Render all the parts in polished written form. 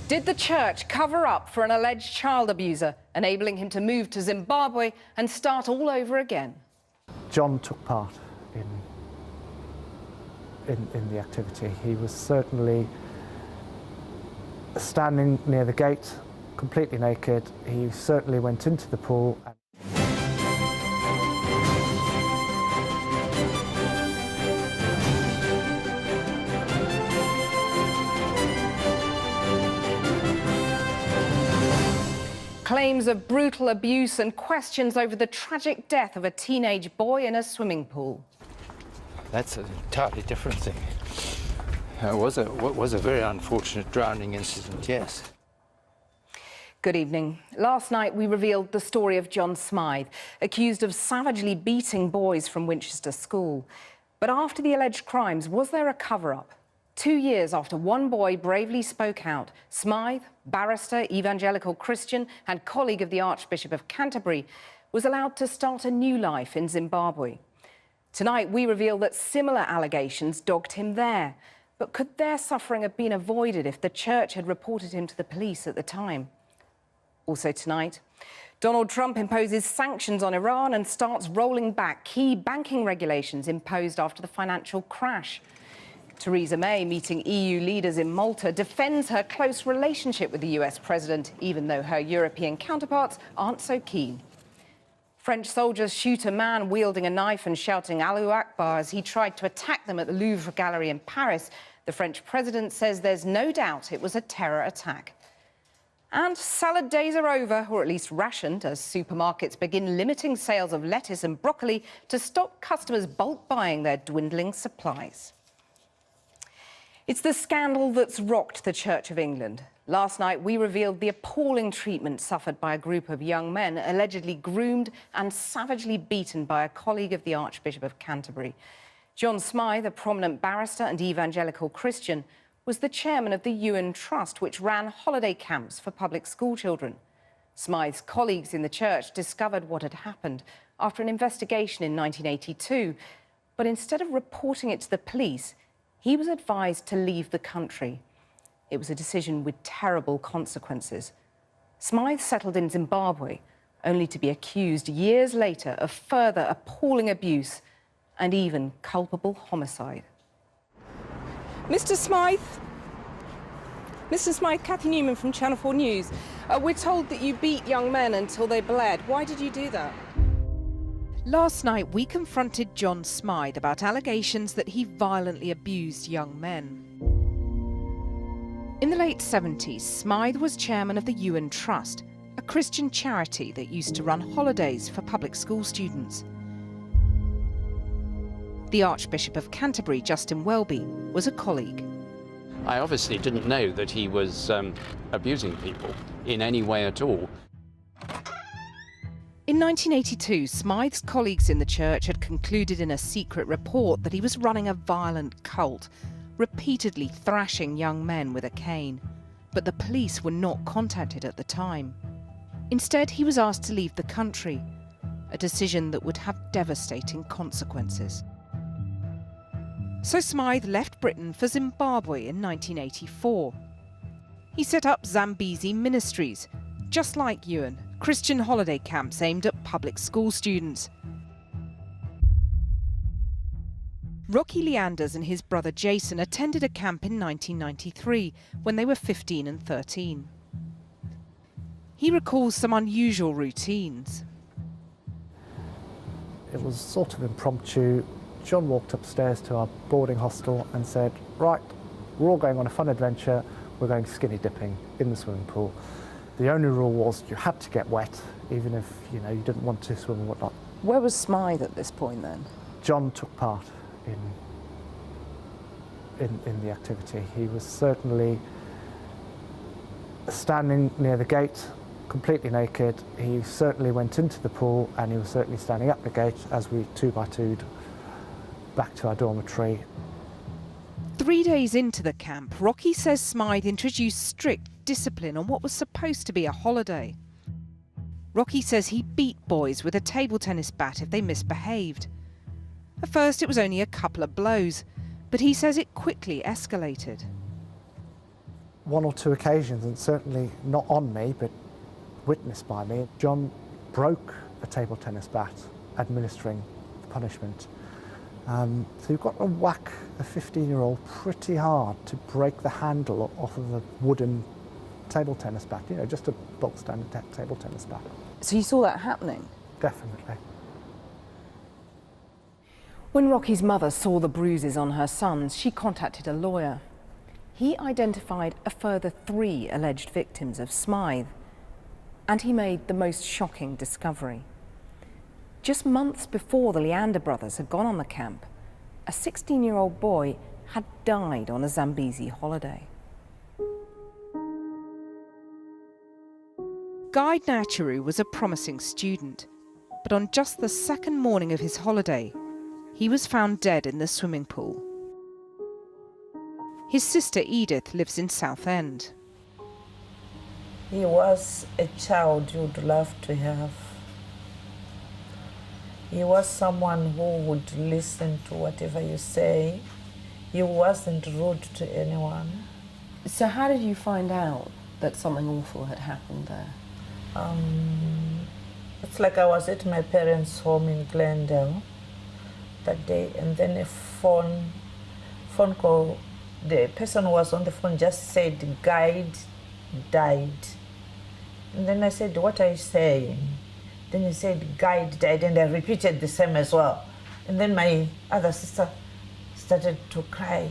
Did the church cover up for an alleged child abuser, enabling him to move to Zimbabwe and start all over again? John took part in the activity. He was certainly standing near the gate, completely naked. He certainly went into the pool. Claims of brutal abuse and questions over the tragic death of a teenage boy in a swimming pool. That's an entirely different thing. It was a very unfortunate drowning incident, yes. Good evening. Last night we revealed the story of John Smythe, accused of savagely beating boys from Winchester School. But after the alleged crimes, was there a cover-up? 2 years after one boy bravely spoke out, Smythe, barrister, evangelical Christian and colleague of the Archbishop of Canterbury, was allowed to start a new life in Zimbabwe. Tonight we reveal that similar allegations dogged him there. But could their suffering have been avoided if the church had reported him to the police at the time? Also tonight, Donald Trump imposes sanctions on Iran and starts rolling back key banking regulations imposed after the financial crash. Theresa May, meeting EU leaders in Malta, defends her close relationship with the US president, even though her European counterparts aren't so keen. French soldiers shoot a man wielding a knife and shouting Allahu Akbar as he tried to attack them at the Louvre Gallery in Paris. The French president says there's no doubt it was a terror attack. And salad days are over, or at least rationed, as supermarkets begin limiting sales of lettuce and broccoli to stop customers bulk buying their dwindling supplies. It's the scandal that's rocked the Church of England. Last night, we revealed the appalling treatment suffered by a group of young men allegedly groomed and savagely beaten by a colleague of the Archbishop of Canterbury. John Smythe, a prominent barrister and evangelical Christian, was the chairman of the Ewan Trust, which ran holiday camps for public school children. Smythe's colleagues in the church discovered what had happened after an investigation in 1982. But instead of reporting it to the police, he was advised to leave the country. It was a decision with terrible consequences. Smythe settled in Zimbabwe, only to be accused years later of further appalling abuse and even culpable homicide. Mr. Smythe, Cathy Newman from Channel 4 News. We're told that you beat young men until they bled. Why did you do that? Last night, we confronted John Smythe about allegations that he violently abused young men. In the late 70s, Smythe was chairman of the Ewan Trust, a Christian charity that used to run holidays for public school students. The Archbishop of Canterbury, Justin Welby, was a colleague. I obviously didn't know that he was abusing people in any way at all. In 1982, Smythe's colleagues in the church had concluded in a secret report that he was running a violent cult, repeatedly thrashing young men with a cane. But the police were not contacted at the time. Instead, he was asked to leave the country, a decision that would have devastating consequences. So Smythe left Britain for Zimbabwe in 1984. He set up Zambezi Ministries, just like Ewan, Christian holiday camps aimed at public school students. Rocky Leanders and his brother Jason attended a camp in 1993 when they were 15 and 13. He recalls some unusual routines. It was sort of impromptu. John walked upstairs to our boarding hostel and said, right, we're all going on a fun adventure. We're going skinny dipping in the swimming pool. The only rule was you had to get wet, even if you didn't want to swim and whatnot. Where was Smythe at this point then? John took part in the activity. He was certainly standing near the gate, completely naked. He certainly went into the pool, and he was certainly standing at the gate as we 2x2'd back to our dormitory. 3 days into the camp, Rocky says Smythe introduced strict discipline on what was supposed to be a holiday. Rocky says he beat boys with a table tennis bat if they misbehaved. At first it was only a couple of blows, but he says it quickly escalated. one or two occasions, and certainly not on me, but witnessed by me, John broke a table tennis bat administering the punishment. So you've got to whack a 15-year-old pretty hard to break the handle off of a wooden table tennis bat, you know, just a bog standard table tennis bat. So you saw that happening? Definitely. When Rocky's mother saw the bruises on her sons, she contacted a lawyer. He identified a further 3 alleged victims of Smythe, and he made the most shocking discovery. Just months before the Leander brothers had gone on the camp, a 16-year-old boy had died on a Zambezi holiday. Guy Natcheru was a promising student, but on just the second morning of his holiday, he was found dead in the swimming pool. His sister Edith lives in Southend. He was a child you'd love to have. He was someone who would listen to whatever you say. He wasn't rude to anyone. So how did you find out that something awful had happened there? It's like I was at my parents' home in Glendale that day, and then a phone call, the person who was on the phone just said, "Guide died." And then I said, "What are you saying?" Then he said, "Guide died," and I repeated the same as well. And then my other sister started to cry.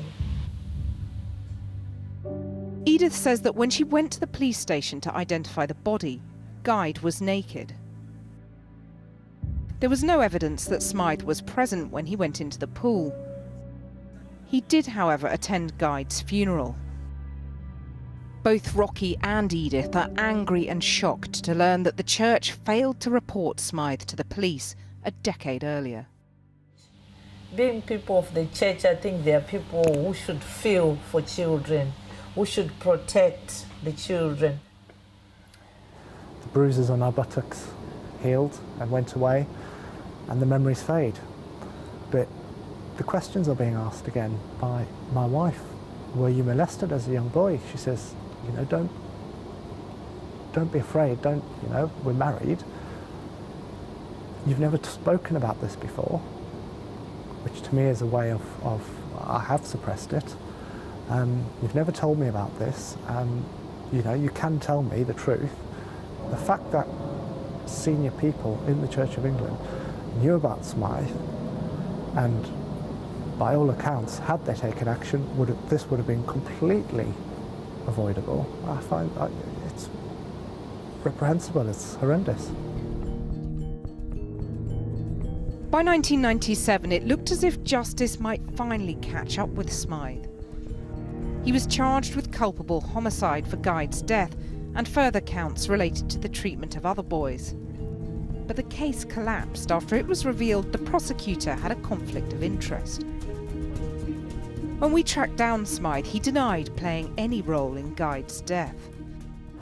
Edith says that when she went to the police station to identify the body, Guide was naked. There was no evidence that Smythe was present when he went into the pool. He did, however, attend Guide's funeral. Both Rocky and Edith are angry and shocked to learn that the church failed to report Smythe to the police a decade earlier. Being people of the church, I think they are people who should feel for children, who should protect the children. The bruises on our buttocks healed and went away, and the memories fade. But the questions are being asked again by my wife. Were you molested as a young boy? She says, you know, don't be afraid, we're married. You've never spoken about this before, which to me is a way of I have suppressed it. You've never told me about this. You can tell me the truth. The fact that senior people in the Church of England knew about Smythe, and by all accounts, had they taken action, this would have been completely avoidable. I find it's reprehensible, it's horrendous. By 1997, it looked as if justice might finally catch up with Smythe. He was charged with culpable homicide for Guide's death and further counts related to the treatment of other boys. But the case collapsed after it was revealed the prosecutor had a conflict of interest. When we tracked down Smythe, he denied playing any role in Guide's death.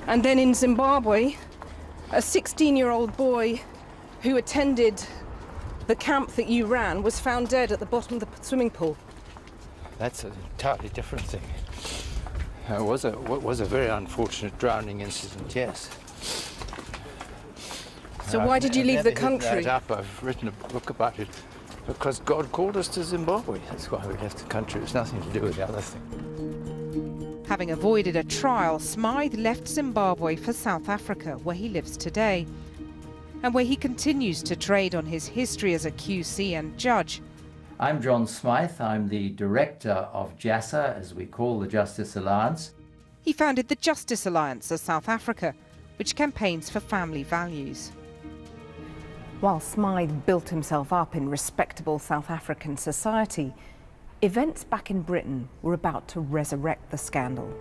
And then in Zimbabwe, a 16-year-old boy who attended the camp that you ran was found dead at the bottom of the swimming pool. That's an entirely different thing. It was a very unfortunate drowning incident, yes. So why did you leave the country? I've written a book about it because God called us to Zimbabwe. That's why we left the country. It's nothing to do with the other thing. Having avoided a trial, Smythe left Zimbabwe for South Africa, where he lives today, and where he continues to trade on his history as a QC and judge. I'm John Smythe. I'm the director of JASA, as we call the Justice Alliance. He founded the Justice Alliance of South Africa, which campaigns for family values. While Smythe built himself up in respectable South African society, events back in Britain were about to resurrect the scandal.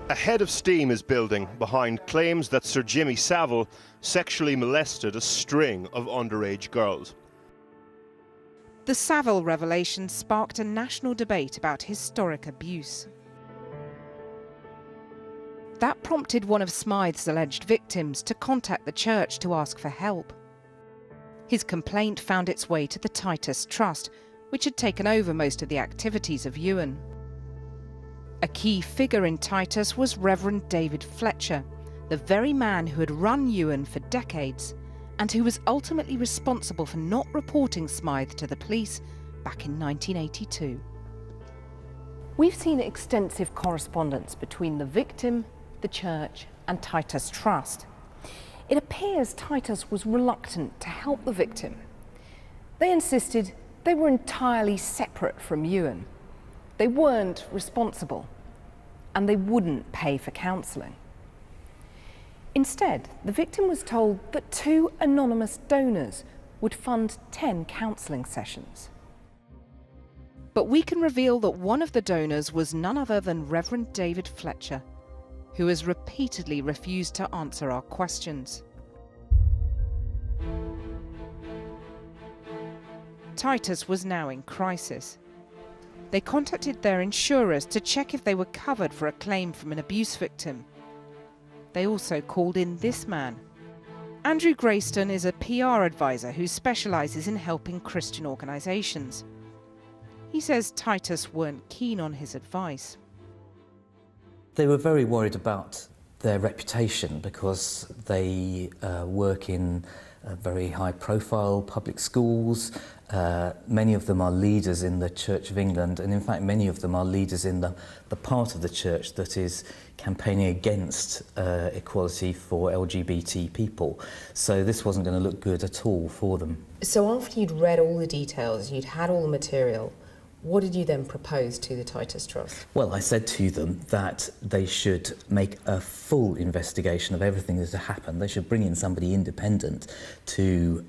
A head of steam is building behind claims that Sir Jimmy Savile sexually molested a string of underage girls. The Savile revelation sparked a national debate about historic abuse. That prompted one of Smythe's alleged victims to contact the church to ask for help. His complaint found its way to the Titus Trust, which had taken over most of the activities of Ewan. A key figure in Titus was Reverend David Fletcher, the very man who had run Ewan for decades and who was ultimately responsible for not reporting Smythe to the police back in 1982. We've seen extensive correspondence between the victim, the church and Titus Trust. It appears Titus was reluctant to help the victim. They insisted they were entirely separate from Ewan. They weren't responsible and they wouldn't pay for counselling. Instead, the victim was told that 2 anonymous donors would fund 10 counselling sessions. But we can reveal that one of the donors was none other than Reverend David Fletcher, who has repeatedly refused to answer our questions. Titus was now in crisis. They contacted their insurers to check if they were covered for a claim from an abuse victim. They also called in this man. Andrew Grayston is a PR advisor who specialises in helping Christian organisations. He says Titus weren't keen on his advice. They were very worried about their reputation because they work in very high-profile public schools. Many of them are leaders in the Church of England, and in fact many of them are leaders in the part of the church that is campaigning against equality for LGBT people. So this wasn't going to look good at all for them. So after you'd read all the details, you'd had all the material, what did you then propose to the Titus Trust? Well, I said to them that they should make a full investigation of everything that had happened. They should bring in somebody independent to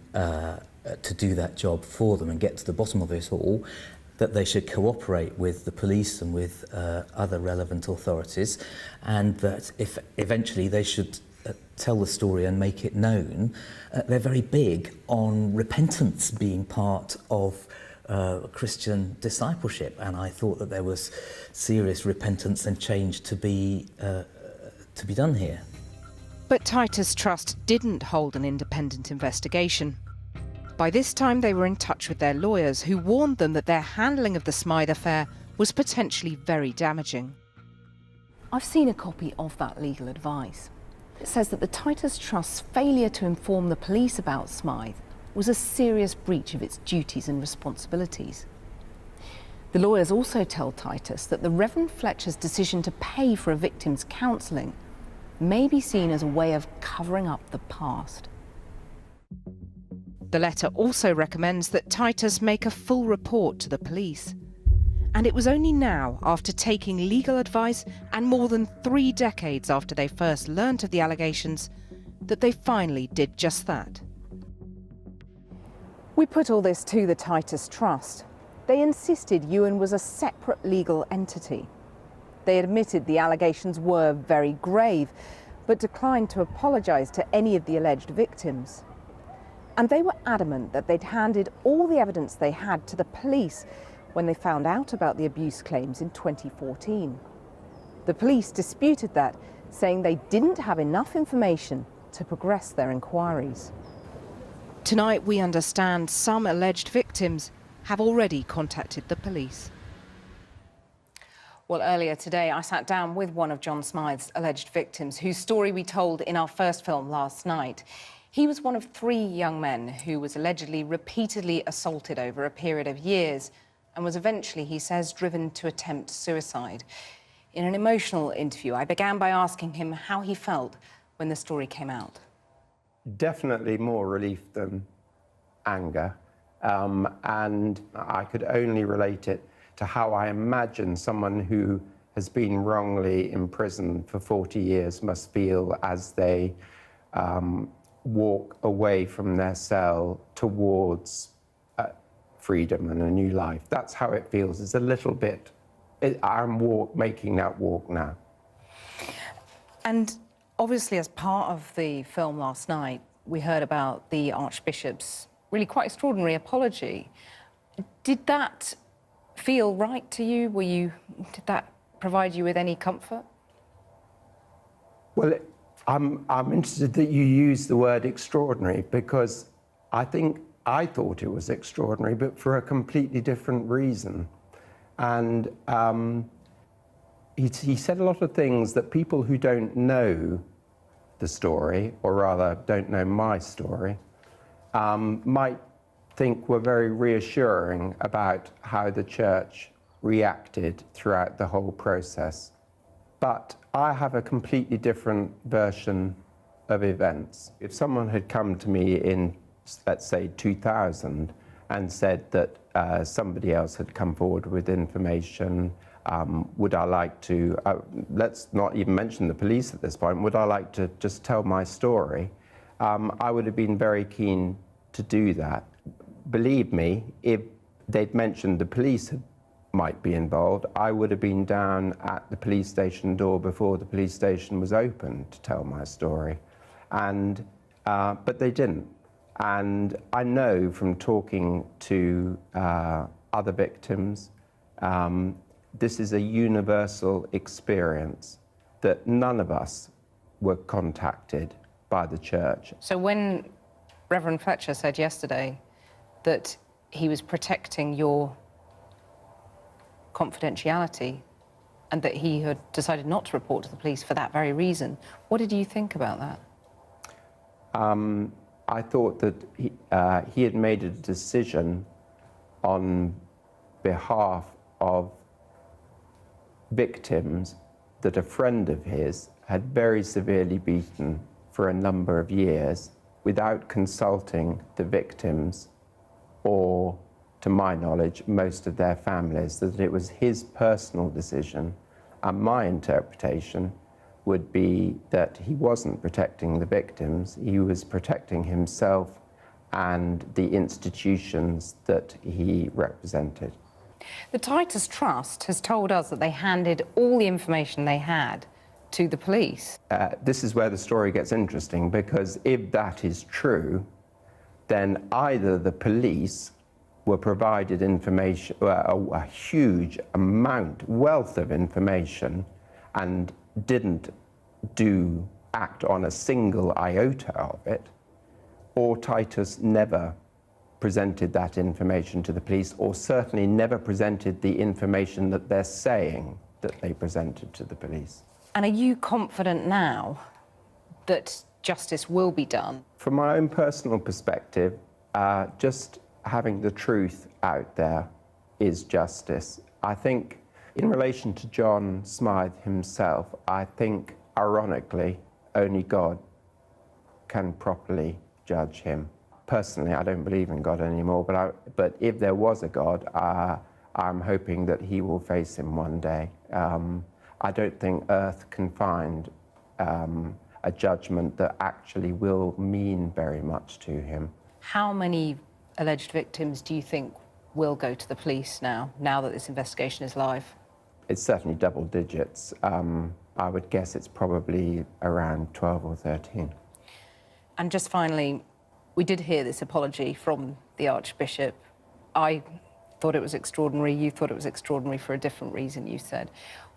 do that job for them and get to the bottom of it all, that they should cooperate with the police and with other relevant authorities, and that if eventually they should tell the story and make it known. They're very big on repentance being part of Christian discipleship, and I thought that there was serious repentance and change to be done here. But Titus Trust didn't hold an independent investigation. By this time they were in touch with their lawyers, who warned them that their handling of the Smythe affair was potentially very damaging. I've seen a copy of that legal advice. It says that the Titus Trust's failure to inform the police about Smythe was a serious breach of its duties and responsibilities. The lawyers also tell Titus that the Reverend Fletcher's decision to pay for a victim's counselling may be seen as a way of covering up the past. The letter also recommends that Titus make a full report to the police. And it was only now, after taking legal advice and more than 3 decades after they first learnt of the allegations, that they finally did just that. We put all this to the Titus Trust. They insisted Ewan was a separate legal entity. They admitted the allegations were very grave, but declined to apologise to any of the alleged victims. And they were adamant that they'd handed all the evidence they had to the police when they found out about the abuse claims in 2014. The police disputed that, saying they didn't have enough information to progress their inquiries. Tonight we understand some alleged victims have already contacted the police. Well, earlier today I sat down with one of John Smythe's alleged victims, whose story we told in our first film last night. He was one of 3 young men who was allegedly repeatedly assaulted over a period of years and was eventually, he says, driven to attempt suicide. In an emotional interview, I began by asking him how he felt when the story came out. Definitely more relief than anger, and I could only relate it to how I imagine someone who has been wrongly imprisoned for 40 years must feel as they walk away from their cell towards freedom and a new life. That's how it feels. It's a little bit, I'm making that walk now. And obviously, as part of the film last night, we heard about the Archbishop's really quite extraordinary apology. Did that feel right to you? Did that provide you with any comfort? Well, I'm interested that you use the word extraordinary, because I thought it was extraordinary, but for a completely different reason. And he said a lot of things that people who don't know the story, or rather don't know my story, might think were very reassuring about how the church reacted throughout the whole process. But I have a completely different version of events. If someone had come to me in, let's say, 2000 and said that somebody else had come forward with information, would I like to, let's not even mention the police at this point, would I like to just tell my story? I would have been very keen to do that. Believe me, if they'd mentioned the police might be involved, I would have been down at the police station door before the police station was open to tell my story. And, but they didn't. And I know from talking to other victims, this is a universal experience that none of us were contacted by the church. So when Reverend Fletcher said yesterday that he was protecting your confidentiality and that he had decided not to report to the police for that very reason, what did you think about that? I thought that he had made a decision on behalf of victims that a friend of his had very severely beaten for a number of years without consulting the victims or, to my knowledge, most of their families, that it was his personal decision. And my interpretation would be that he wasn't protecting the victims, he was protecting himself and the institutions that he represented. The Titus Trust has told us that they handed all the information they had to the police. This is where the story gets interesting, because if that is true, then either the police were provided information, a huge wealth of information, and didn't act on a single iota of it, or Titus never presented that information to the police, or certainly never presented the information that they're saying that they presented to the police. And are you confident now that justice will be done? From my own personal perspective, just having the truth out there is justice. I think in relation to John Smythe himself, I think, ironically, only God can properly judge him. Personally, I don't believe in God anymore, but if there was a God, I'm hoping that he will face him one day. I don't think earth can find a judgment that actually will mean very much to him. How many alleged victims do you think will go to the police now that this investigation is live? It's certainly double digits. I would guess it's probably around 12 or 13. And just finally, we did hear this apology from the Archbishop. I thought it was extraordinary. You thought it was extraordinary for a different reason, you said.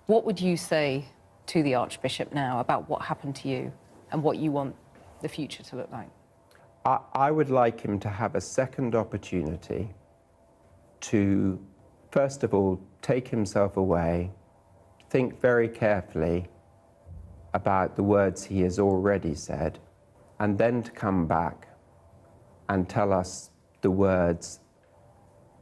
What would you say to the Archbishop now about what happened to you and what you want the future to look like? I would like him to have a second opportunity to, first of all, take himself away, think very carefully about the words he has already said, and then to come back and tell us the words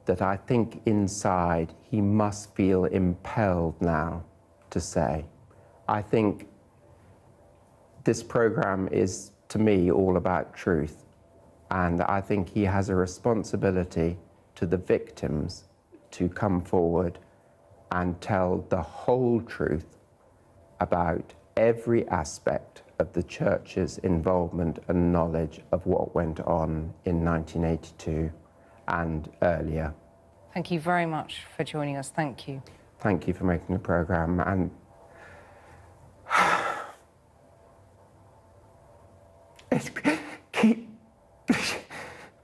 that I think inside he must feel impelled now to say. I think this program is, to me, all about truth. And I think he has a responsibility to the victims to come forward and tell the whole truth about every aspect of the church's involvement and knowledge of what went on in 1982 and earlier. Thank you very much for joining us. Thank you. Thank you for making the programme. And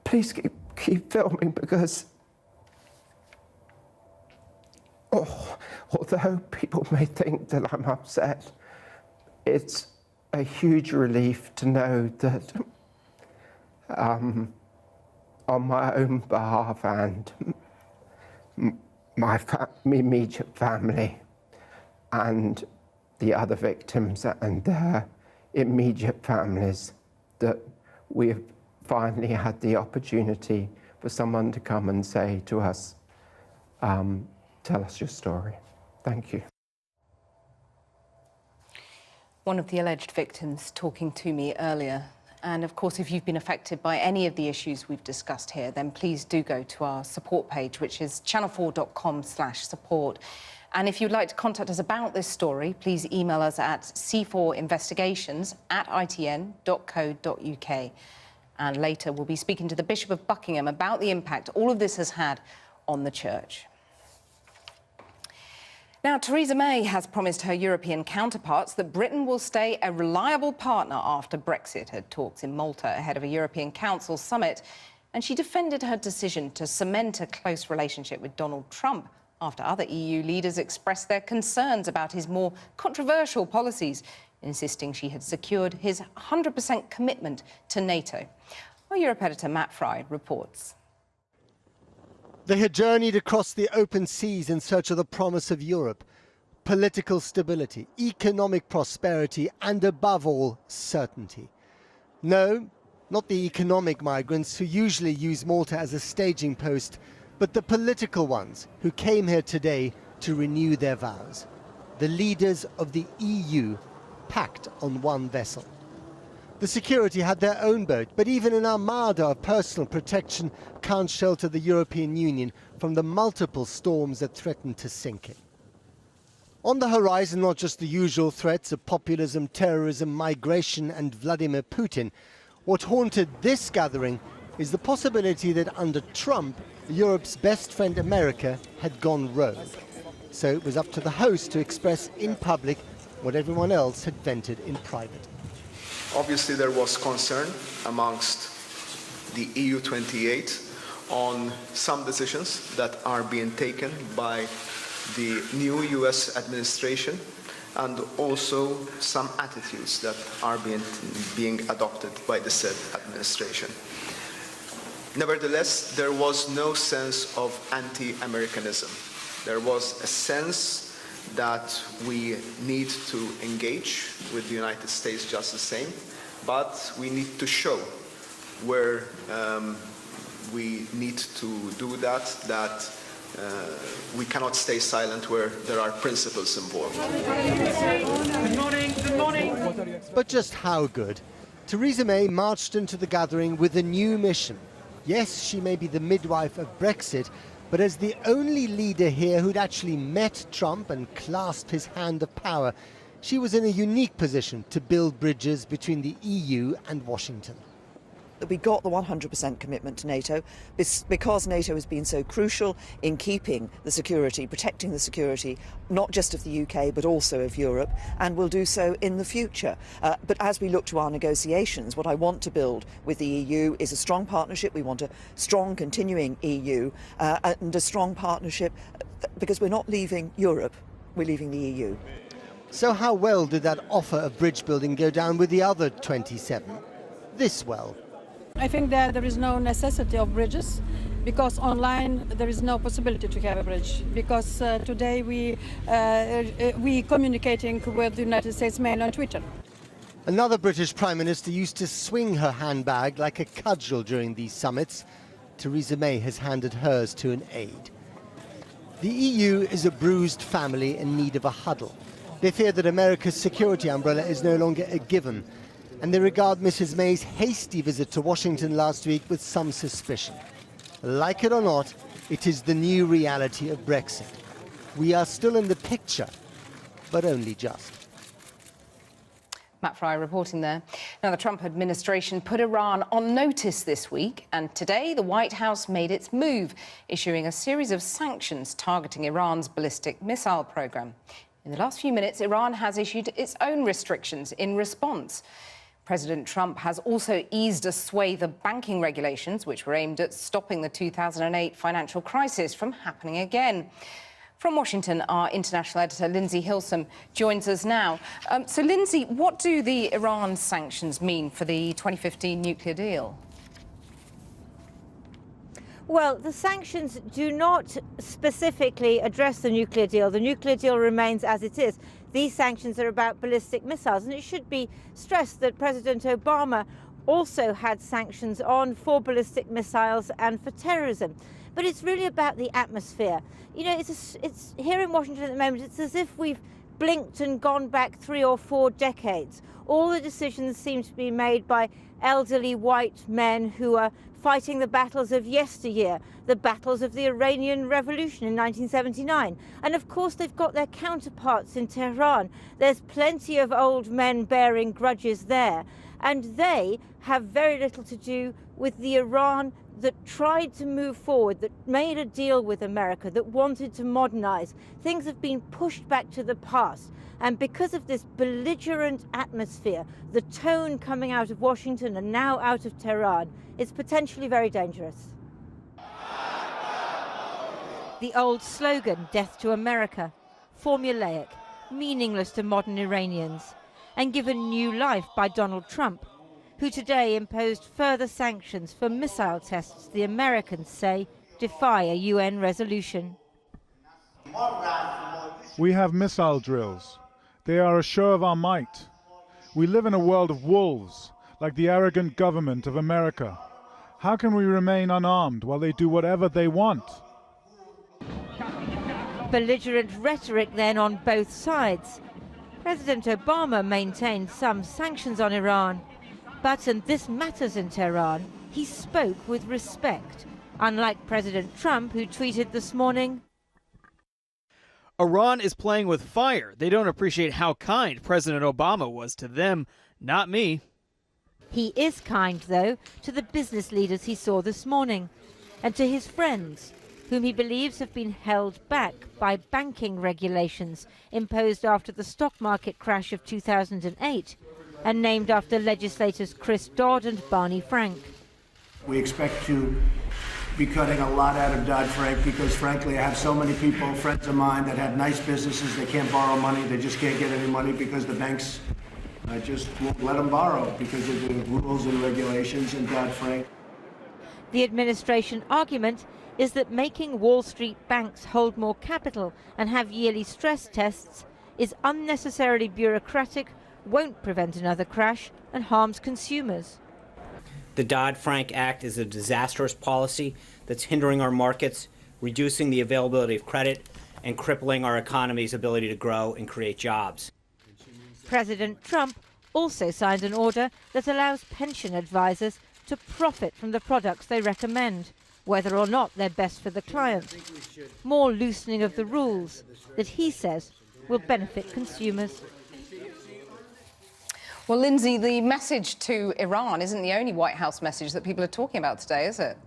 please keep filming, because although people may think that I'm upset, it's a huge relief to know that on my own behalf and my immediate family, and the other victims and their immediate families that we've finally had the opportunity for someone to come and say to us, tell us your story. Thank you. One of the alleged victims talking to me earlier. And of course, if you've been affected by any of the issues we've discussed here, then please do go to our support page, which is channel4.com/support. And if you'd like to contact us about this story, please email us at c4investigations@itn.co.uk. And later, we'll be speaking to the Bishop of Buckingham about the impact all of this has had on the church. Now, Theresa May has promised her European counterparts that Britain will stay a reliable partner after Brexit had talks in Malta ahead of a European Council summit. And she defended her decision to cement a close relationship with Donald Trump after other EU leaders expressed their concerns about his more controversial policies, insisting she had secured his 100% commitment to NATO. Our Europe editor Matt Fry reports. They had journeyed across the open seas in search of the promise of Europe, political stability, economic prosperity, and above all, certainty. No, not the economic migrants who usually use Malta as a staging post, but the political ones who came here today to renew their vows. The leaders of the EU packed on one vessel. The security had their own boat, but even an armada of personal protection can't shelter the European Union from the multiple storms that threaten to sink it. On the horizon, not just the usual threats of populism, terrorism, migration and Vladimir Putin. What haunted this gathering is the possibility that under Trump, Europe's best friend America had gone rogue. So it was up to the host to express in public what everyone else had vented in private. Obviously, there was concern amongst the EU 28 on some decisions that are being taken by the new US administration and also some attitudes that are being adopted by the said administration. Nevertheless, there was no sense of anti-Americanism. There was a sense that we need to engage with the United States just the same, but we need to show where we need to do that we cannot stay silent where there are principles involved. Good morning, good morning. But just how good? Theresa May marched into the gathering with a new mission. Yes, she may be the midwife of Brexit, but as the only leader here who'd actually met Trump and clasped his hand of power, she was in a unique position to build bridges between the EU and Washington. We got the 100% commitment to NATO because NATO has been so crucial in keeping the security, protecting the security, not just of the UK but also of Europe, and will do so in the future. But as we look to our negotiations, what I want to build with the EU is a strong partnership. We want a strong continuing EU and a strong partnership because we're not leaving Europe, we're leaving the EU. So how well did that offer of bridge building go down with the other 27? This well. I think that there is no necessity of bridges because online there is no possibility to have a bridge because today we communicating with the United States mail on Twitter. Another British Prime Minister used to swing her handbag like a cudgel during these summits. Theresa May has handed hers to an aide. The EU is a bruised family in need of a huddle. They fear that America's security umbrella is no longer a given, and they regard Mrs. May's hasty visit to Washington last week with some suspicion. Like it or not, it is the new reality of Brexit. We are still in the picture, but only just. Matt Fry reporting there. Now, the Trump administration put Iran on notice this week, and today the White House made its move, issuing a series of sanctions targeting Iran's ballistic missile program. In the last few minutes, Iran has issued its own restrictions in response. President Trump has also eased a swathe of banking regulations, which were aimed at stopping the 2008 financial crisis from happening again. From Washington, our international editor, Lindsay Hilsum, joins us now. So, Lindsay, what do the Iran sanctions mean for the 2015 nuclear deal? Well, the sanctions do not specifically address the nuclear deal. The nuclear deal remains as it is. These sanctions are about ballistic missiles, and it should be stressed that President Obama also had sanctions on for ballistic missiles and for terrorism. But it's really about the atmosphere. You know, it's here in Washington at the moment, it's as if we've blinked and gone back 3 or 4 decades. All the decisions seem to be made by elderly white men who are fighting the battles of yesteryear, the battles of the Iranian Revolution in 1979. And of course they've got their counterparts in Tehran. There's plenty of old men bearing grudges there. And they have very little to do with the Iran that tried to move forward, that made a deal with America, that wanted to modernize. Things have been pushed back to the past. And because of this belligerent atmosphere, the tone coming out of Washington and now out of Tehran is potentially very dangerous. The old slogan, "Death to America," formulaic, meaningless to modern Iranians, and given new life by Donald Trump, who today imposed further sanctions for missile tests the Americans say defy a UN resolution. We have missile drills. They are a show of our might. We live in a world of wolves, like the arrogant government of America. How can we remain unarmed while they do whatever they want? Belligerent rhetoric then on both sides. President Obama maintained some sanctions on Iran, but, and this matters in Tehran, he spoke with respect, unlike President Trump, who tweeted this morning, Iran is playing with fire. They don't appreciate how kind President Obama was to them, not me. He is kind, though, to the business leaders he saw this morning, and to his friends, whom he believes have been held back by banking regulations imposed after the stock market crash of 2008, and named after legislators Chris Dodd and Barney Frank. We expect to be cutting a lot out of Dodd-Frank because, frankly, I have so many people, friends of mine, that have nice businesses. They can't borrow money. They just can't get any money because the banks just won't let them borrow because of the rules and regulations in Dodd-Frank. The administration argument is that making Wall Street banks hold more capital and have yearly stress tests is unnecessarily bureaucratic, won't prevent another crash, and harms consumers. The Dodd-Frank Act is a disastrous policy that's hindering our markets, reducing the availability of credit, and crippling our economy's ability to grow and create jobs. President Trump also signed an order that allows pension advisors to profit from the products they recommend, whether or not they're best for the client. More loosening of the rules that he says will benefit consumers. Well, Lindsay, the message to Iran isn't the only White House message that people are talking about today, is it?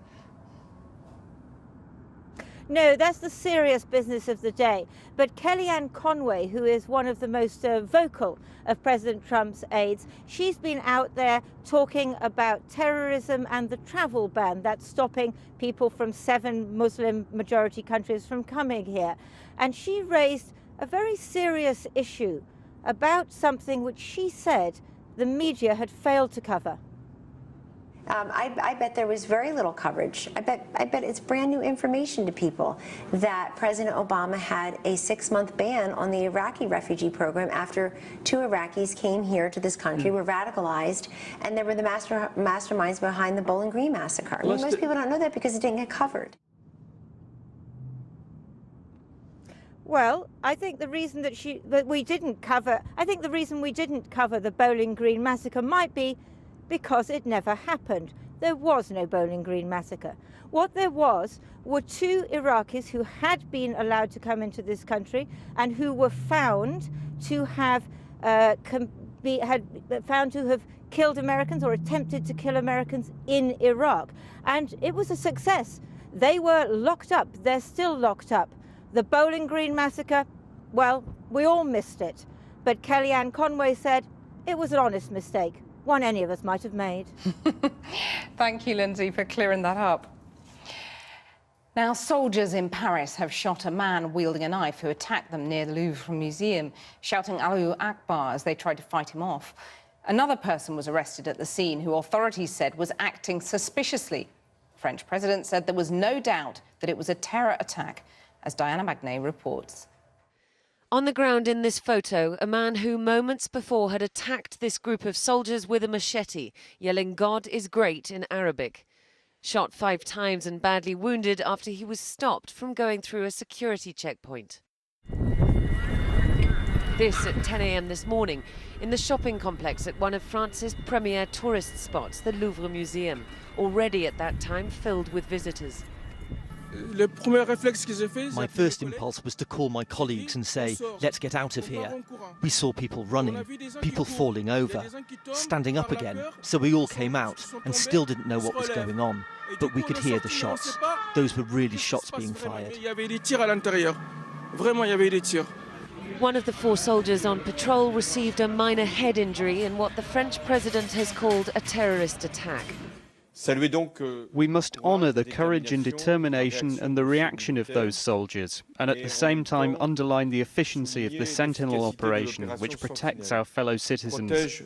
No, that's the serious business of the day. But Kellyanne Conway, who is one of the most vocal of President Trump's aides, she's been out there talking about terrorism and the travel ban that's stopping people from 7 Muslim majority countries from coming here. And she raised a very serious issue about something which she said the media had failed to cover. I bet there was very little coverage. I bet it's brand new information to people that President Obama had a 6-month ban on the Iraqi refugee program after 2 Iraqis came here to this country, were radicalized, and they were the masterminds behind the Bowling Green massacre. I mean, most people don't know that because it didn't get covered. Well, I think the reason we didn't cover the Bowling Green massacre might be because it never happened. There was no Bowling Green massacre. What there was were 2 Iraqis who had been allowed to come into this country and who were found to have killed Americans or attempted to kill Americans in Iraq. And it was a success. They were locked up. They're still locked up. The Bowling Green massacre, well, we all missed it. But Kellyanne Conway said it was an honest mistake, one any of us might have made. Thank you, Lindsay, for clearing that up. Now, soldiers in Paris have shot a man wielding a knife who attacked them near the Louvre Museum, shouting Allahu Akbar as they tried to fight him off. Another person was arrested at the scene who authorities said was acting suspiciously. The French president said there was no doubt that it was a terror attack, as Diana Magnet reports. On the ground in this photo, a man who moments before had attacked this group of soldiers with a machete, yelling "God is great" in Arabic. Shot 5 times and badly wounded after he was stopped from going through a security checkpoint. This at 10 a.m. this morning in the shopping complex at one of France's premier tourist spots, the Louvre Museum, already at that time filled with visitors. My first impulse was to call my colleagues and say, let's get out of here. We saw people running, people falling over, standing up again, so we all came out and still didn't know what was going on. But we could hear the shots. Those were really shots being fired. One of the 4 soldiers on patrol received a minor head injury in what the French president has called a terrorist attack. We must honour the courage and determination and the reaction of those soldiers, and at the same time underline the efficiency of the Sentinel operation, which protects our fellow citizens.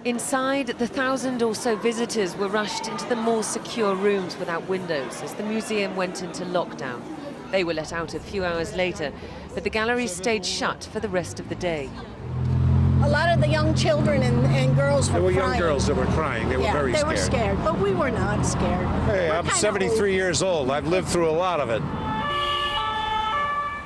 Inside, the 1,000 or so visitors were rushed into the more secure rooms without windows as the museum went into lockdown. They were let out a few hours later, but the gallery stayed shut for the rest of the day. A lot of the young children and girls were crying. There were young girls that were crying. They were very scared. They were scared, but we were not scared. Hey, I'm 73 years old. I've lived through a lot of it.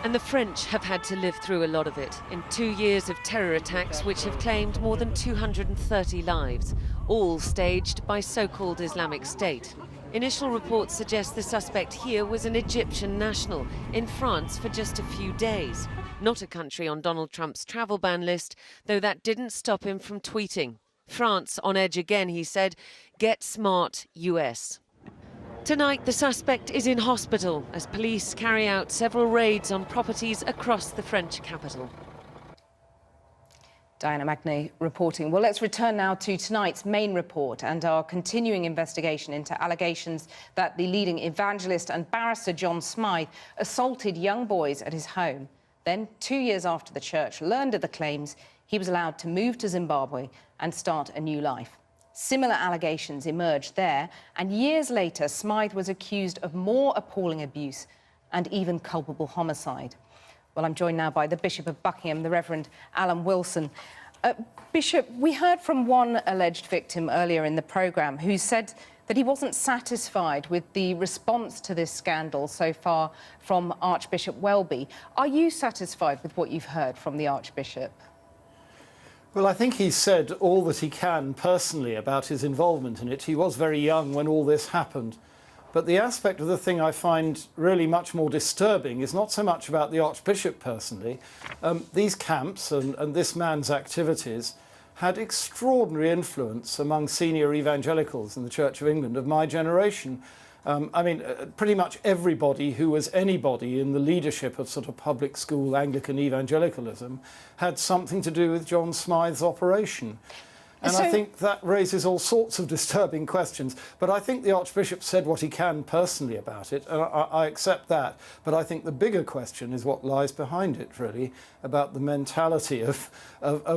And the French have had to live through a lot of it in 2 years of terror attacks which have claimed more than 230 lives, all staged by so-called Islamic State. Initial reports suggest the suspect here was an Egyptian national in France for just a few days. Not a country on Donald Trump's travel ban list, though that didn't stop him from tweeting. France on edge again, he said, "Get smart, US." Tonight, the suspect is in hospital as police carry out several raids on properties across the French capital. Diana Magnet reporting. Well, let's return now to tonight's main report and our continuing investigation into allegations that the leading evangelist and barrister John Smythe assaulted young boys at his home. Then, 2 years after the church learned of the claims, he was allowed to move to Zimbabwe and start a new life. Similar allegations emerged there, and years later, Smythe was accused of more appalling abuse and even culpable homicide. Well, I'm joined now by the Bishop of Buckingham, the Reverend Alan Wilson. Bishop, we heard from one alleged victim earlier in the programme who said that he wasn't satisfied with the response to this scandal so far from Archbishop Welby. Are you satisfied with what you've heard from the Archbishop? Well, I think he's said all that he can personally about his involvement in it. He was very young when all this happened. But the aspect of the thing I find really much more disturbing is not so much about the Archbishop personally. These camps and this man's activities had extraordinary influence among senior evangelicals in the Church of England of my generation. Pretty much everybody who was anybody in the leadership of sort of public school Anglican evangelicalism had something to do with John Smythe's operation. And I think that raises all sorts of disturbing questions. But I think the Archbishop said what he can personally about it, and I accept that. But I think the bigger question is what lies behind it, really, about the mentality of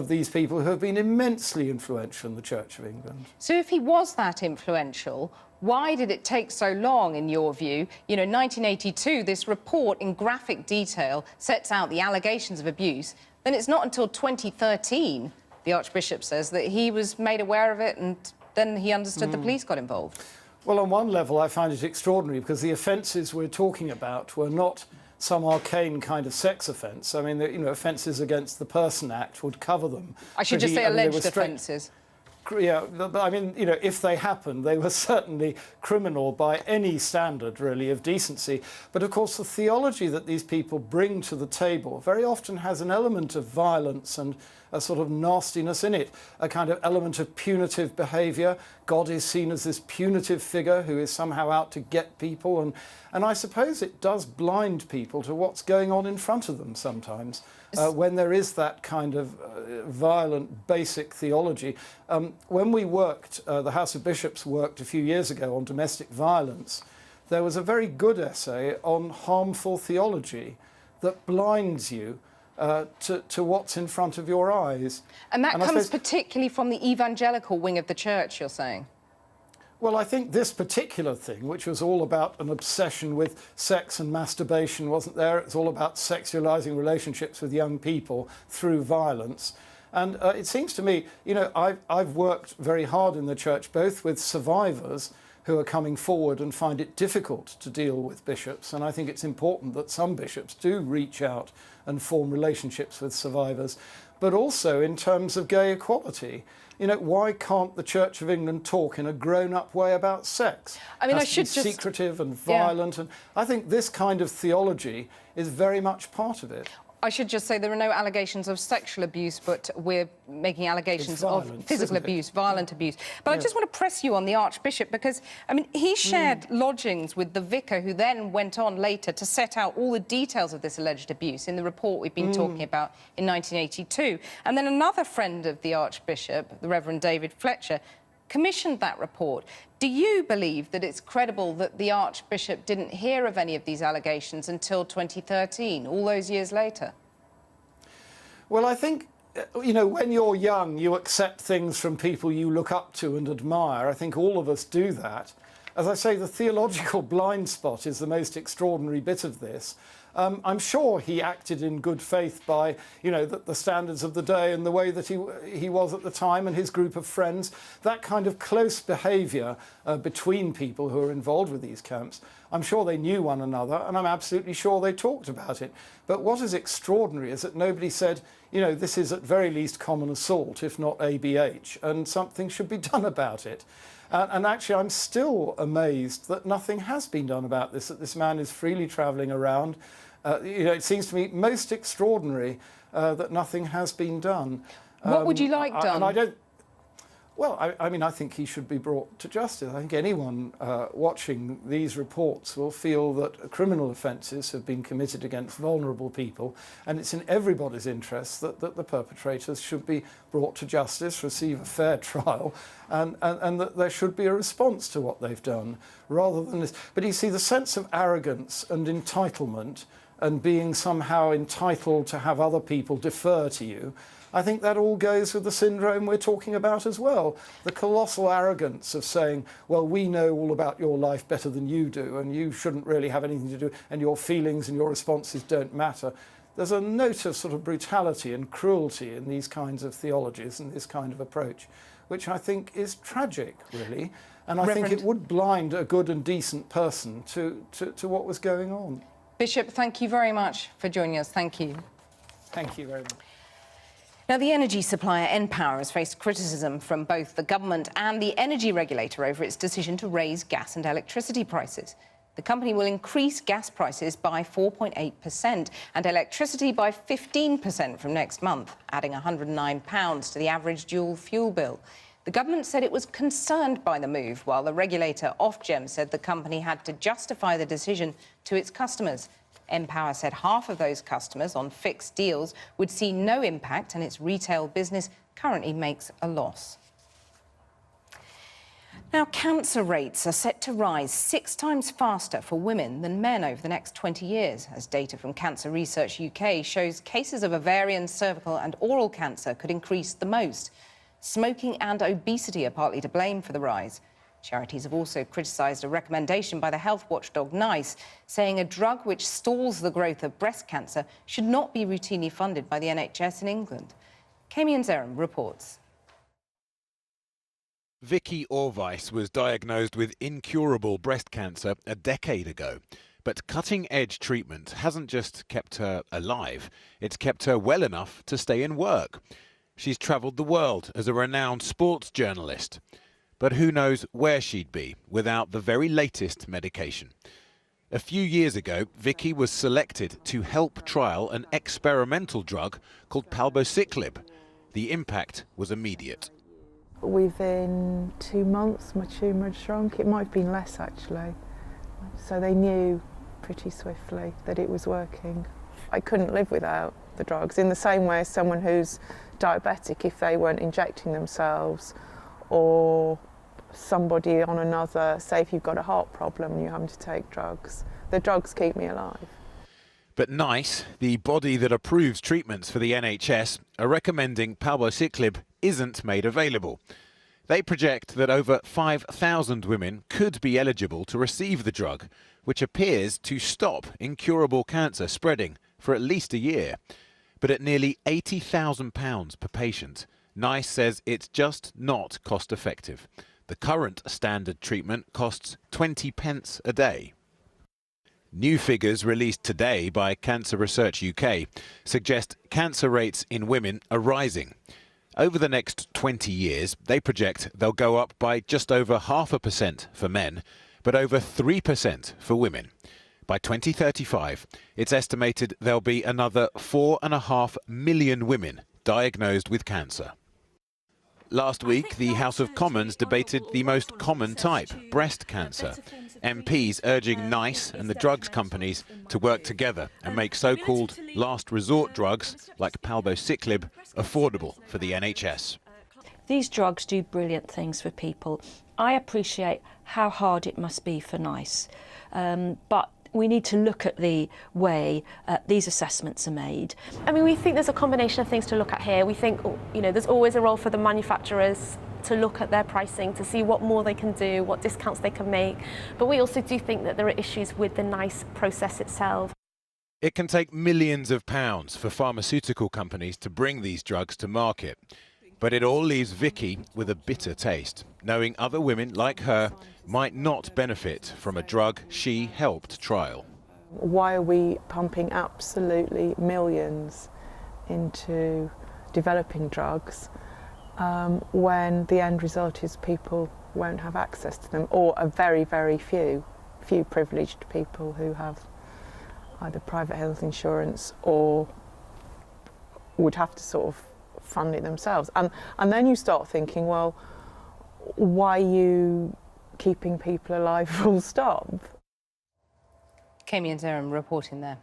these people who have been immensely influential in the Church of England. So if he was that influential, why did it take so long, in your view? You know, 1982, this report in graphic detail sets out the allegations of abuse. Then it's not until 2013, the Archbishop says, that he was made aware of it and then he understood the police got involved. Well, on one level, I find it extraordinary because the offences we're talking about were not some arcane kind of sex offence. I mean, Offences Against the Person Act would cover them. I should just say alleged offences. Yeah, but I mean, if they happened, they were certainly criminal by any standard, really, of decency. But, of course, the theology that these people bring to the table very often has an element of violence and a sort of nastiness in it, a kind of element of punitive behaviour. God is seen as this punitive figure who is somehow out to get people. And I suppose it does blind people to what's going on in front of them sometimes. When there is that kind of violent, basic theology. When we worked, the House of Bishops worked a few years ago on domestic violence, there was a very good essay on harmful theology that blinds you to what's in front of your eyes. And that comes particularly from the evangelical wing of the Church, you're saying? Well, I think this particular thing, which was all about an obsession with sex and masturbation, wasn't there? It's all about sexualizing relationships with young people through violence. And it seems to me, you know, I've worked very hard in the church, both with survivors who are coming forward and find it difficult to deal with bishops. And I think it's important that some bishops do reach out and form relationships with survivors, but also in terms of gay equality. You know, why can't the Church of England talk in a grown-up way about sex? I mean, It I has to be should just secretive and violent, and I think this kind of theology is very much part of it. I should just say there are no allegations of sexual abuse, but we're making allegations violence, of physical isn't it? abuse, violent abuse. But I Yeah. just want to press you on the Archbishop because, I mean, he shared lodgings with the vicar who then went on later to set out all the details of this alleged abuse in the report we've been talking about in 1982. And then another friend of the Archbishop, the Reverend David Fletcher, commissioned that report. Do you believe that it's credible that the Archbishop didn't hear of any of these allegations until 2013, all those years later? Well, I think, you know, when you're young, you accept things from people you look up to and admire. I think all of us do that. As I say, the theological blind spot is the most extraordinary bit of this. I'm sure he acted in good faith by, you know, the standards of the day and the way that he was at the time and his group of friends. That kind of close behaviour between people who are involved with these camps, I'm sure they knew one another, and I'm absolutely sure they talked about it. But what is extraordinary is that nobody said, you know, this is at very least common assault, if not ABH, and something should be done about it. And actually, I'm still amazed that nothing has been done about this, that this man is freely travelling around. You know, it seems to me most extraordinary that nothing has been done. What would you like done? And I don't. Well, I mean, I think he should be brought to justice. I think anyone watching these reports will feel that criminal offences have been committed against vulnerable people, and it's in everybody's interest that the perpetrators should be brought to justice, receive a fair trial, and that there should be a response to what they've done, rather than this. But you see, the sense of arrogance and entitlement and being somehow entitled to have other people defer to you, I think that all goes with the syndrome we're talking about as well. The colossal arrogance of saying, well, we know all about your life better than you do, and you shouldn't really have anything to do, and your feelings and your responses don't matter. There's a note of sort of brutality and cruelty in these kinds of theologies and this kind of approach, which I think is tragic, really. And I think it would blind a good and decent person to what was going on. Bishop, thank you very much for joining us. Thank you. Thank you very much. Now, the energy supplier npower has faced criticism from both the government and the energy regulator over its decision to raise gas and electricity prices. The company will increase gas prices by 4.8% and electricity by 15% from next month, adding £109 to the average dual fuel bill. The government said it was concerned by the move, while the regulator Ofgem said the company had to justify the decision to its customers. npower said half of those customers on fixed deals would see no impact, and its retail business currently makes a loss. Now, cancer rates are set to rise 6 times faster for women than men over the next 20 years, as data from Cancer Research UK shows cases of ovarian, cervical and oral cancer could increase the most. Smoking and obesity are partly to blame for the rise. Charities have also criticised a recommendation by the health watchdog NICE, saying a drug which stalls the growth of breast cancer should not be routinely funded by the NHS in England. Kamian Zeram reports. Vicky Orvice was diagnosed with incurable breast cancer a decade ago. But cutting-edge treatment hasn't just kept her alive, it's kept her well enough to stay in work. She's travelled the world as a renowned sports journalist. But who knows where she'd be without the very latest medication. A few years ago, Vicky was selected to help trial an experimental drug called palbociclib. The impact was immediate. Within 2 months, my tumour had shrunk. It might have been less, actually. So they knew pretty swiftly that it was working. I couldn't live without the drugs, in the same way as someone who's diabetic, if they weren't injecting themselves, or somebody on another, say if you've got a heart problem and you're having to take drugs. The drugs keep me alive. But NICE, the body that approves treatments for the NHS, are recommending palbociclib isn't made available. They project that over 5,000 women could be eligible to receive the drug, which appears to stop incurable cancer spreading for at least a year. But at nearly £80,000 per patient, NICE says it's just not cost effective. The current standard treatment costs 20 pence a day. New figures released today by Cancer Research UK suggest cancer rates in women are rising. Over the next 20 years, they project they'll go up by just over 0.5% for men, but over 3% for women. By 2035, it's estimated there'll be another 4.5 million women diagnosed with cancer. Last week, the House of Commons debated the most common type, breast cancer. MPs urging NICE and the drugs companies to work together and make so-called last resort drugs, like palbociclib, affordable for the NHS. These drugs do brilliant things for people. I appreciate how hard it must be for NICE, but we need to look at the way these assessments are made. I mean, we think there's a combination of things to look at here. We think, you know, there's always a role for the manufacturers to look at their pricing, to see what more they can do, what discounts they can make. But we also do think that there are issues with the NICE process itself. It can take millions of pounds for pharmaceutical companies to bring these drugs to market. But it all leaves Vicky with a bitter taste, knowing other women like her might not benefit from a drug she helped trial. Why are we pumping absolutely millions into developing drugs when the end result is people won't have access to them, or a very, very few privileged people who have either private health insurance or would have to sort of fund it themselves. And then you start thinking, well, why are you keeping people alive full stop? Kami and Zeram reporting there.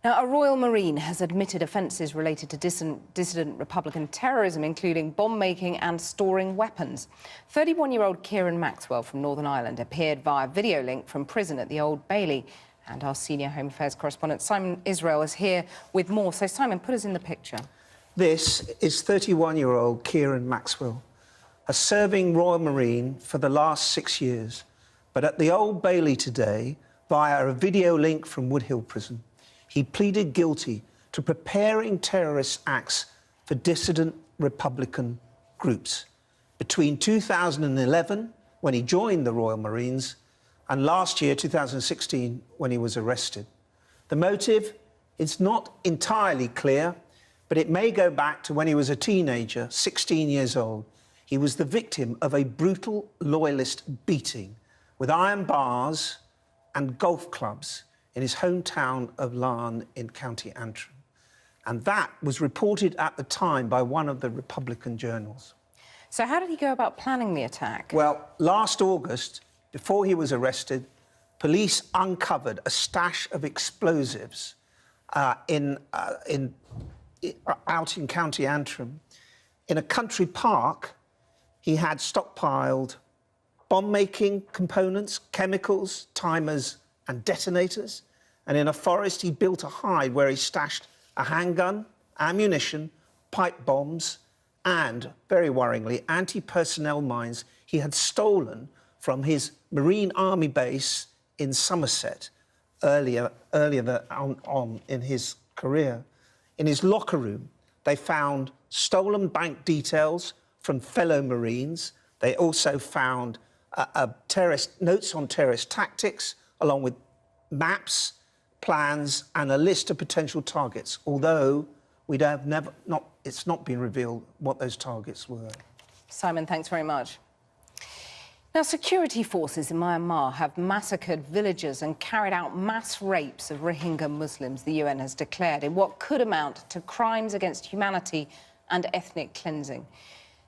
Now, a Royal Marine has admitted offences related to dissident Republican terrorism, including bomb-making and storing weapons. 31-year-old Kieran Maxwell from Northern Ireland appeared via video link from prison at the Old Bailey. And our senior Home Affairs correspondent Simon Israel is here with more. So, Simon, put us in the picture. This is 31-year-old Kieran Maxwell, a serving Royal Marine for the last 6 years, but at the Old Bailey today, via a video link from Woodhill Prison, he pleaded guilty to preparing terrorist acts for dissident Republican groups between 2011, when he joined the Royal Marines, and last year, 2016, when he was arrested. The motive is not entirely clear, but it may go back to when he was a teenager, 16 years old. He was the victim of a brutal loyalist beating with iron bars and golf clubs in his hometown of Larne in County Antrim. And that was reported at the time by one of the Republican journals. So how did he go about planning the attack? Well, last August, before he was arrested, police uncovered a stash of explosives out in County Antrim. In a country park, he had stockpiled bomb-making components, chemicals, timers and detonators. And in a forest, he built a hide where he stashed a handgun, ammunition, pipe bombs, and, very worryingly, anti-personnel mines he had stolen from his Marine Army base in Somerset earlier on in his career. In his locker room, they found stolen bank details from fellow Marines. They also found notes on terrorist tactics, along with maps, plans, and a list of potential targets, although it's not been revealed what those targets were. Simon, thanks very much. Now, security forces in Myanmar have massacred villagers and carried out mass rapes of Rohingya Muslims, the UN has declared, in what could amount to crimes against humanity and ethnic cleansing.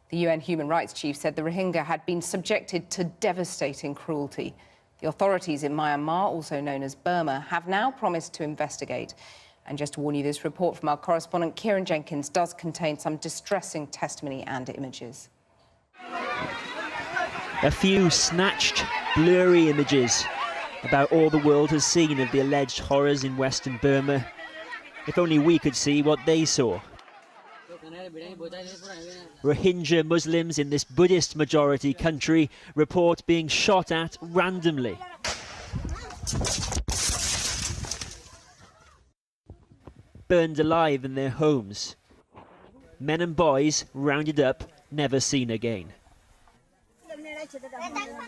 The UN Human Rights Chief said the Rohingya had been subjected to devastating cruelty. The authorities in Myanmar, also known as Burma, have now promised to investigate. And just to warn you, this report from our correspondent Kieran Jenkins does contain some distressing testimony and images. A few snatched, blurry images about all the world has seen of the alleged horrors in Western Burma. If only we could see what they saw. Rohingya Muslims in this Buddhist majority country report being shot at randomly. Burned alive in their homes. Men and boys rounded up, never seen again.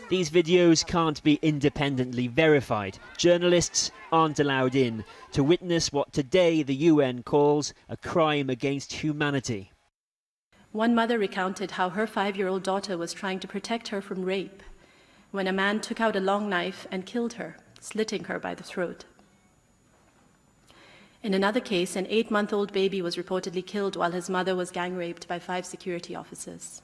These videos can't be independently verified. Journalists aren't allowed in to witness what today the UN calls a crime against humanity. One mother recounted how her 5-year-old daughter was trying to protect her from rape when a man took out a long knife and killed her, slitting her by the throat. In another case, an 8-month-old baby was reportedly killed while his mother was gang raped by 5 security officers.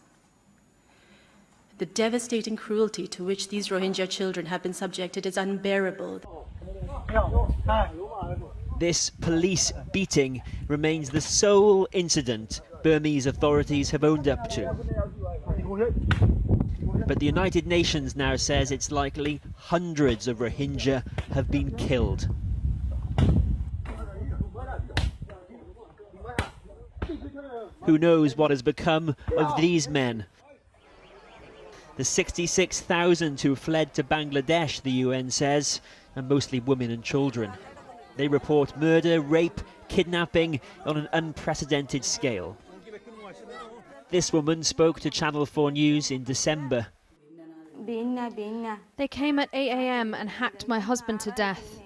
The devastating cruelty to which these Rohingya children have been subjected is unbearable. This police beating remains the sole incident Burmese authorities have owned up to. But the United Nations now says it's likely hundreds of Rohingya have been killed. Who knows what has become of these men? The 66,000 who fled to Bangladesh, the UN says, are mostly women and children. They report murder, rape, kidnapping on an unprecedented scale. This woman spoke to Channel 4 News in December. They came at 8 a.m. and hacked my husband to death.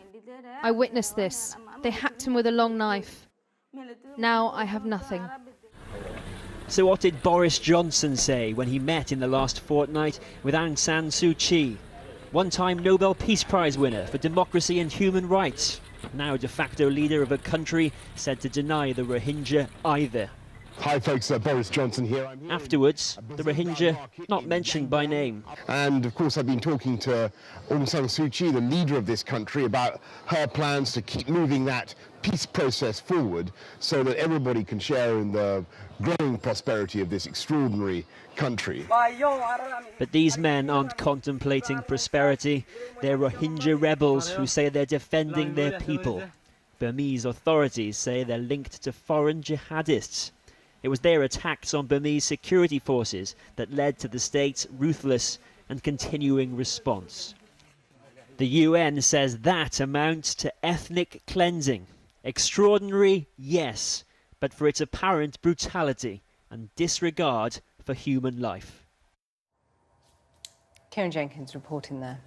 I witnessed this. They hacked him with a long knife. Now I have nothing. So what did Boris Johnson say when he met in the last fortnight with Aung San Suu Kyi, one-time Nobel Peace Prize winner for democracy and human rights, now de facto leader of a country said to deny the Rohingya either? Hi folks, Boris Johnson here. I'm here. Afterwards, the Rohingya not mentioned by name. And of course I've been talking to Aung San Suu Kyi, the leader of this country, about her plans to keep moving that peace process forward so that everybody can share in the growing prosperity of this extraordinary country. But these men aren't contemplating prosperity. They're Rohingya rebels who say they're defending their people. Burmese authorities say they're linked to foreign jihadists. It was their attacks on Burmese security forces that led to the state's ruthless and continuing response. The UN says that amounts to ethnic cleansing. Extraordinary, yes, but for its apparent brutality and disregard for human life. Kieran Jenkins reporting there.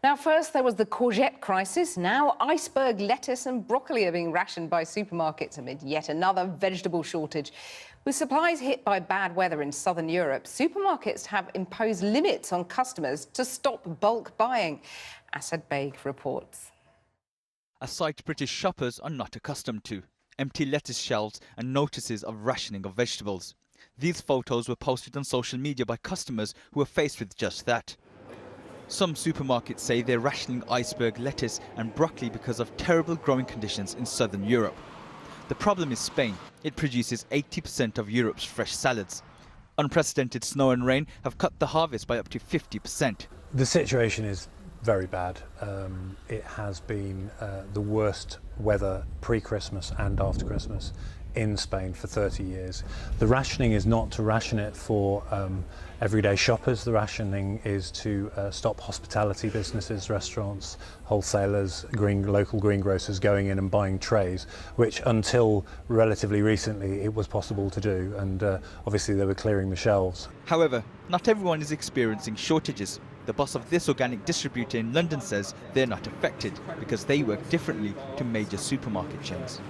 Now, first there was the courgette crisis. Now iceberg lettuce and broccoli are being rationed by supermarkets amid yet another vegetable shortage. With supplies hit by bad weather in southern Europe, supermarkets have imposed limits on customers to stop bulk buying. Asad Baig reports. A sight British shoppers are not accustomed to: empty lettuce shelves and notices of rationing of vegetables. These photos were posted on social media by customers who were faced with just that. Some supermarkets say they're rationing iceberg lettuce and broccoli because of terrible growing conditions in southern Europe. The problem is Spain. It produces 80% of Europe's fresh salads. Unprecedented snow and rain have cut the harvest by up to 50%. The situation is very bad. It has been the worst weather pre-Christmas and after Christmas in Spain for 30 years. The rationing is not to ration it for everyday shoppers. The rationing is to stop hospitality businesses, restaurants, wholesalers, local greengrocers going in and buying trays, which until relatively recently it was possible to do, and obviously they were clearing the shelves. However, not everyone is experiencing shortages. The boss of this organic distributor in London says they're not affected because they work differently to major supermarket chains.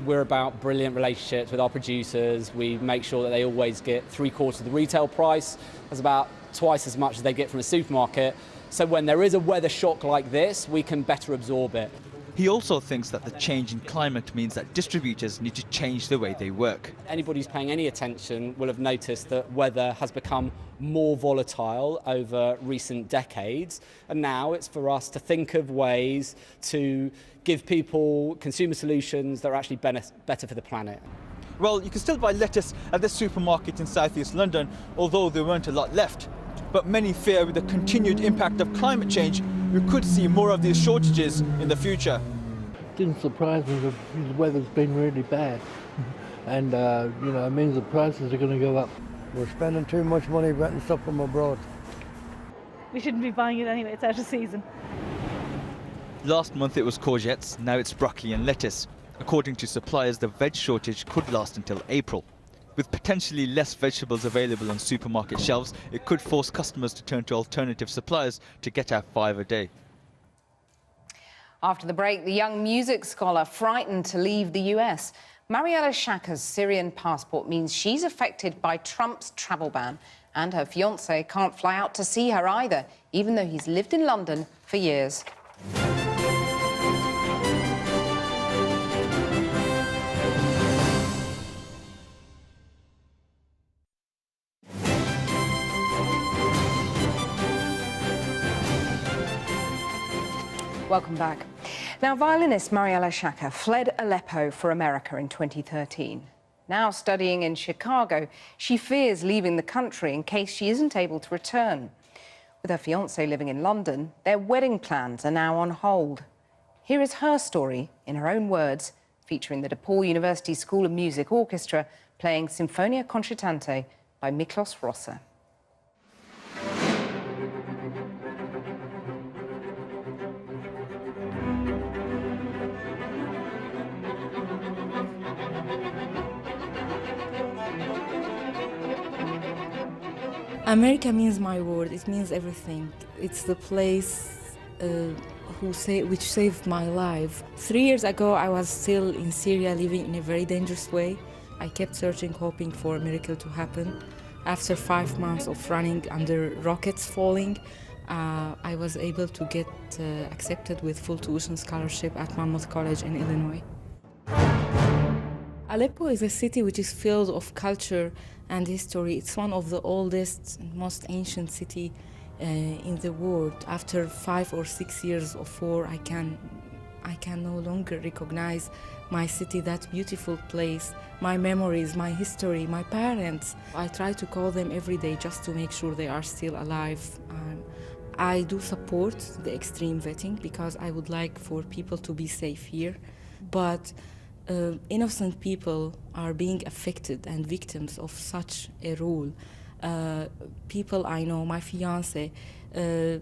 We're about brilliant relationships with our producers. We make sure that they always get 3/4 of the retail price. That's about twice as much as they get from a supermarket. So when there is a weather shock like this, we can better absorb it. He also thinks that the change in climate means that distributors need to change the way they work. Anybody who's paying any attention will have noticed that weather has become more volatile over recent decades, and now it's for us to think of ways to give people consumer solutions that are actually better for the planet. Well, you can still buy lettuce at the supermarket in southeast London, although there weren't a lot left. But many fear with the continued impact of climate change, we could see more of these shortages in the future. Didn't surprise me that the weather's been really bad. and you know, it means the prices are going to go up. We're spending too much money renting stuff from abroad. We shouldn't be buying it anyway, it's out of season. Last month it was courgettes, now it's broccoli and lettuce. According to suppliers, the veg shortage could last until April. With potentially less vegetables available on supermarket shelves, it could force customers to turn to alternative suppliers to get out 5 a day. After the break, the young music scholar frightened to leave the US. Mariella Shaka's Syrian passport means she's affected by Trump's travel ban, and her fiancé can't fly out to see her either, even though he's lived in London for years. Welcome back. Now, violinist Mariella Shaka fled Aleppo for America in 2013. Now studying in Chicago, she fears leaving the country in case she isn't able to return. With her fiancé living in London, their wedding plans are now on hold. Here is her story, in her own words, featuring the DePaul University School of Music Orchestra playing Sinfonia Concertante by Miklos Rozsa. America means my world. It means everything. It's the place which saved my life. 3 years ago, I was still in Syria, living in a very dangerous way. I kept searching, hoping for a miracle to happen. After 5 months of running under rockets falling, I was able to get accepted with full tuition scholarship at Monmouth College in Illinois. Aleppo is a city which is filled of culture and history. It's one of the oldest and most ancient city in the world. After 5 or 6 years of war, I can no longer recognize my city, that beautiful place, my memories, my history, my parents. I try to call them every day just to make sure they are still alive. I do support the extreme vetting because I would like for people to be safe here, but innocent people are being affected and victims of such a rule. People I know, my fiancé,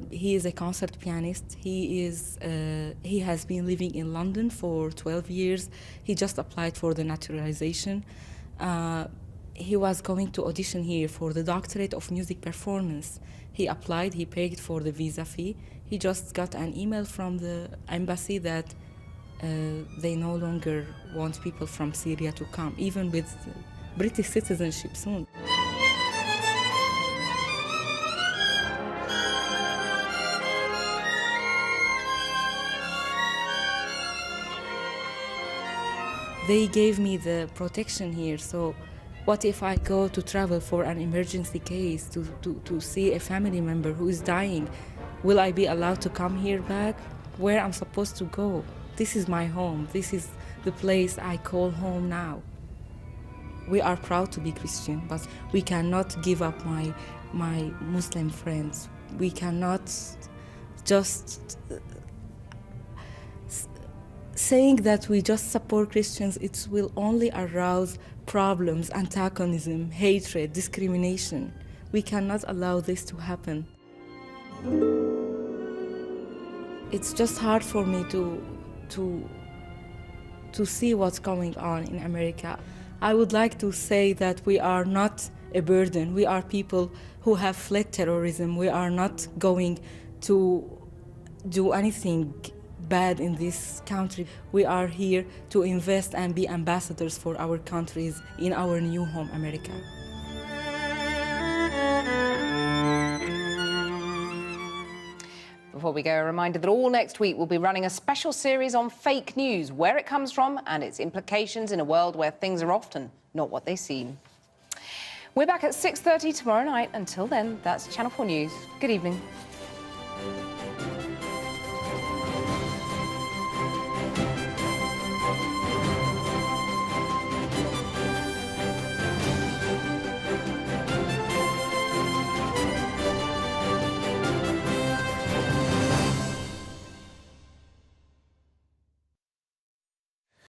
he is a concert pianist. He has been living in London for 12 years. He just applied for the naturalization. He was going to audition here for the doctorate of music performance. He applied, he paid for the visa fee. He just got an email from the embassy that they no longer want people from Syria to come, even with British citizenship soon. They gave me the protection here, so what if I go to travel for an emergency case, to see a family member who is dying? Will I be allowed to come here back? Where I'm supposed to go? This is my home. This is the place I call home now. We are proud to be Christian, but we cannot give up my Muslim friends. We cannot just saying that we just support Christians. It will only arouse problems, antagonism, hatred, discrimination. We cannot allow this to happen. It's just hard for me to see what's going on in America. I would like to say that we are not a burden. We are people who have fled terrorism. We are not going to do anything bad in this country. We are here to invest and be ambassadors for our countries in our new home, America. Before we go, a reminder that all next week we'll be running a special series on fake news, where it comes from and its implications in a world where things are often not what they seem. We're back at 6:30 tomorrow night. Until then, that's Channel 4 News. Good evening.